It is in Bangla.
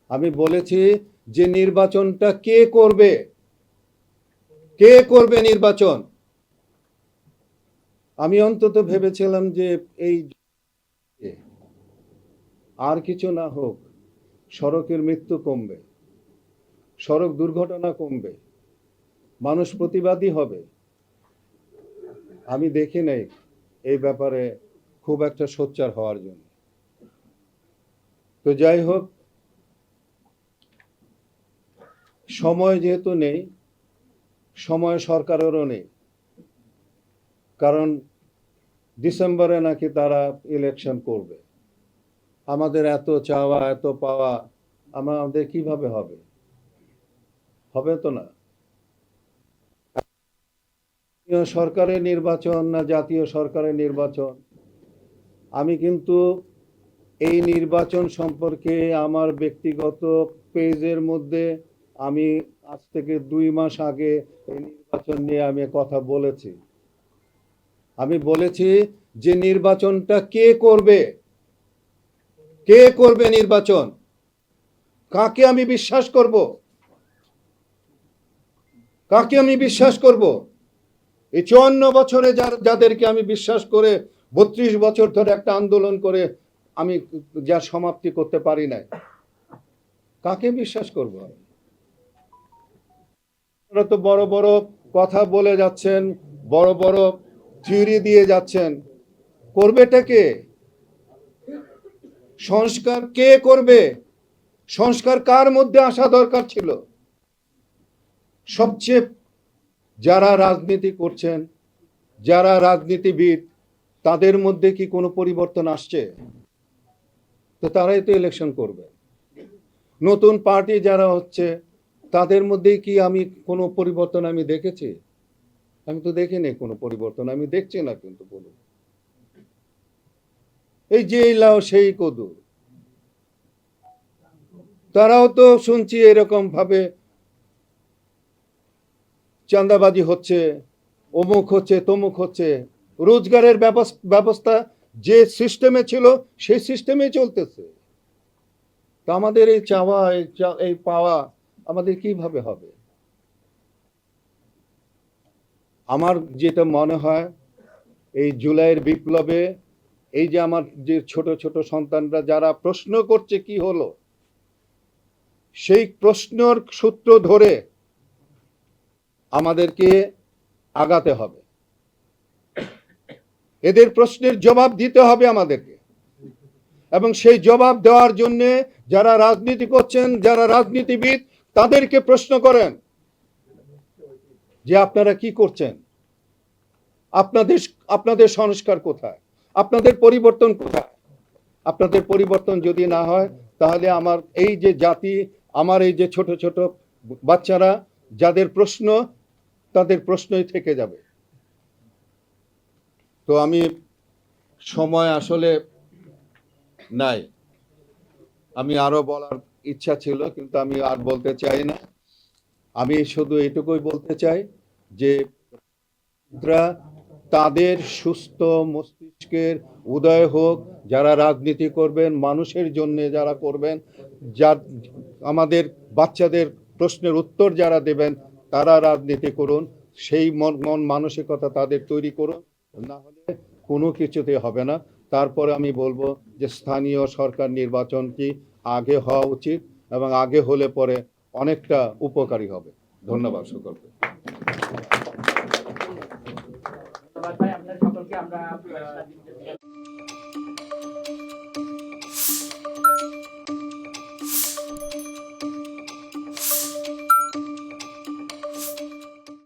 আমি বলেছি যে নির্বাচনটা কে করবে, কে করবে নির্বাচন। আমি অন্তত ভেবেছিলাম যে এই আর কিছু না হোক, সড়কের মৃত্যু কমবে, সড়ক দুর্ঘটনা কমবে, মানুষ প্রতিবাদী হবে। আমি দেখি নাই এই ব্যাপারে খুব একটা সোচ্চার হওয়ার জন্য। তো যাই হোক, সময় যেহেতু নেই, সময় সরকারেরও নেই, কারণ ডিসেম্বরে নাকি তারা ইলেকশন করবে। আমাদের এত চাওয়া এত পাওয়া আমাদের কিভাবে হবে? হবে তো না। সরকারের নির্বাচন না জাতীয় সরকারের নির্বাচন, আমি কিন্তু এই নির্বাচন সম্পর্কে আমার ব্যক্তিগত পেজের মধ্যে আমি আজ থেকে 2 মাস আগে এই নির্বাচন নিয়ে আমি কথা বলেছি। আমি বলেছি যে নির্বাচনটা কে করবে, কে করবে নির্বাচন, কাকে আমি বিশ্বাস করব, কাকে আমি বিশ্বাস করব? এই 54 বছরে যাদেরকে আমি বিশ্বাস করে 32 বছর ধরে একটা আন্দোলন করে আমি যা সমাপ্তি করতে পারি নাই, কাকে বিশ্বাস করব? আপনারা তো বড় বড় কথা বলে যাচ্ছেন, বড় বড় থিওরি দিয়ে যাচ্ছেন, করবেটা কে? সংস্কার কে করবে? সংস্কার কার মধ্যে আসা দরকার ছিল? সবচেয়ে যারা রাজনীতি করছেন, যারা রাজনীতিবিদ, তাদের মধ্যে কি কোনো পরিবর্তন আসছে? তো তারাই তো ইলেকশন করবে। নতুন পার্টি যারা হচ্ছে, তাদের মধ্যে কি আমি কোনো পরিবর্তন আমি দেখেছি? আমি তো দেখিনি কোনো পরিবর্তন, আমি দেখছি না কিন্তু কোনো। এই যে লাও সেই কদু, তারাও তো শুনছি এরকম ভাবে চাঁদাবাজি হচ্ছে, অমুক হচ্ছে, তমুক হচ্ছে। রোজগারের ব্যবস্থা যে সিস্টেমে ছিল সেই সিস্টেমে চলতেছে। তা আমাদের এই চাওয়া এই পাওয়া আমাদের কিভাবে হবে? আমার যেটা মনে হয়, এই জুলাইয়ের বিপ্লবে এই যে আমার যে ছোট ছোট সন্তানরা যারা প্রশ্ন করছে কি হলো, সেই প্রশ্নর সূত্র ধরে আমাদেরকে আগাতে হবে। এদের প্রশ্নের জবাব দিতে হবে আমাদেরকে, এবং সেই জবাব দেওয়ার জন্য যারা রাজনীতি করছেন, যারা রাজনীতিবিদ, তাদেরকে প্রশ্ন করেন যে আপনারা কি করছেন, আপনাদের আপনাদের সংস্কার কোথায়, আপনাদের পরিবর্তন কোথায়? আপনাদের পরিবর্তন যদি না হয়, তাহলে আমার এই যে জাতি, আমার এই যে ছোট ছোট বাচ্চারা যাদের প্রশ্ন, তাদের প্রশ্নই থেকে যাবে। তো আমি সময় আসলে নাই, আমি আরো বলার ইচ্ছা ছিল কিন্তু আমি আর বলতে চাই না। আমি শুধু এটুকুই বলতে চাই যে তাদের সুস্থ মস্তিষ্কের উদয় হোক, যারা রাজনীতি করবেন মানুষের জন্য, যারা করবেন, যার আমাদের বাচ্চাদের প্রশ্নের উত্তর যারা দেবেন, তারা রাজনীতি করুন। সেই মন মানসিকতা তাদের তৈরি করুন, না হলে কোনো কিছুতে হবে না। তারপরে আমি বলবো যে স্থানীয় সরকার নির্বাচনটি আগে হওয়া উচিত, এবং আগে হলে পরে অনেকটা উপকারী হবে। ধন্যবাদ সকলকে। ভাই আপনার সকলকে আমরা